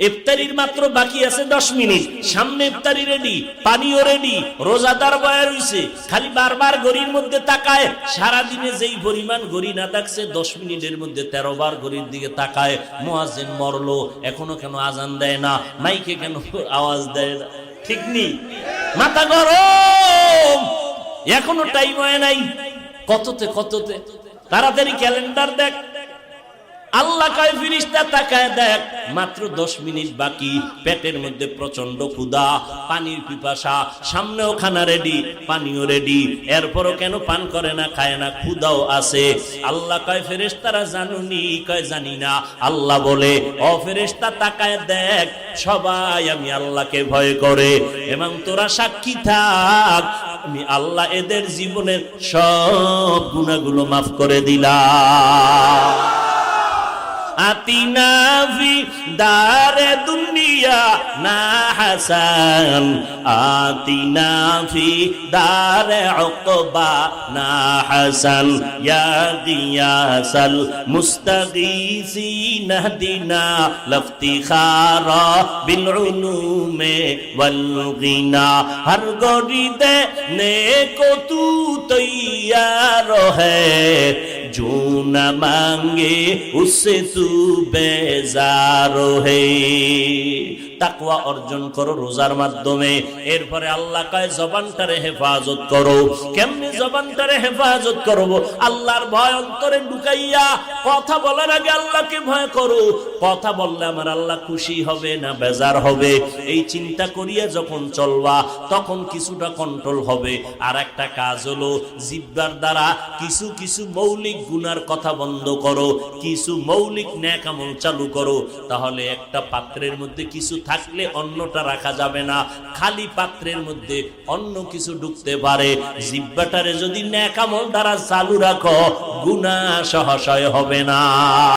ইফতারির মাত্র বাকি আছে 10 মিনিট, সামনে ইফতারি রেডি, পানিও রেডি, রোজাদার বয়া রইছে, খালি বারবার ঘড়ির মধ্যে তাকায়। সারা দিনে যেই পরিমাণ ঘড়ি না দেখছে 10 মিনিটের মধ্যে 13 বার ঘড়ির দিকে তাকায়। মুয়াজ্জিন মরলো, এখনো কেন আজান দেয় না, মাইকে কেন আওয়াজ দেয় না? ঠিক নেই, মাথা গরম, এখনো টাইম হয় নাই। কততে তাড়াতাড়ি ক্যালেন্ডার দেখ। আল্লাহ কয় ফেরেশতা তাকায় দেখ, মাত্র 10 মিনিট বাকি, পেটের মধ্যে প্রচন্ড ক্ষুধা, পানির পিপাসা, সামনেও খানা রেডি, পানিও রেডি, এরপরও কেন পান করে না, খায় না, ক্ষুধাও আছে। আল্লাহ কয় ফেরেশতারা জানুনি? কয় জানি না। আল্লাহ বলে, ও ফেরেশতা তাকায় দেখ, সবাই আমি আল্লাহকে ভয় করে, এবং তোরা সাক্ষী থাক, আমি আল্লাহ এদের জীবনের সব গুনাহগুলো মাফ করে দিলাম। আতিনা ফি দারে দুনিয়া না হাসান, আতিনা ফি দারে উকবা না হাসান, ইয়া গিয়াসাল মুস্তাগীসিন দিনা লফতিখারা বিল উলুমে ওয়াল গিনা, হর গরিদে নেকো তু তৈয়ার হ্যায়, जो न मांगे उससे तू बेजार है। তাকওয়া অর্জন করো রোজার মাধ্যমে। এরপরে আল্লাহ কয় জবানটারে হেফাজত করো। কেমনে জবানটারে হেফাজত করব? আল্লাহর ভয় অন্তরে ঢুকাইয়া কথা বলার আগে আল্লাহকে ভয় করো। কথা বললে আমার আল্লাহ খুশি হবে না বেজার হবে, এই চিন্তা করিয়া যখন চলবা তখন কিছুটা কন্ট্রোল হবে। আর একটা কাজ হলো জিহ্বার দ্বারা কিছু কিছু মৌলিক গুনার কথা বন্ধ করো, কিছু মৌলিক নেক আমল চালু করো। তাহলে একটা পাত্রের মধ্যে কিছু থাকলে অন্যটা রাখা যাবে না, খালি পাত্রের মধ্যে অন্য কিছু ঢুকতে পারে। জিহ্বাটারে যদি নেক আমল দ্বারা চালু রাখো, গুনাহ সহসয় হবে না।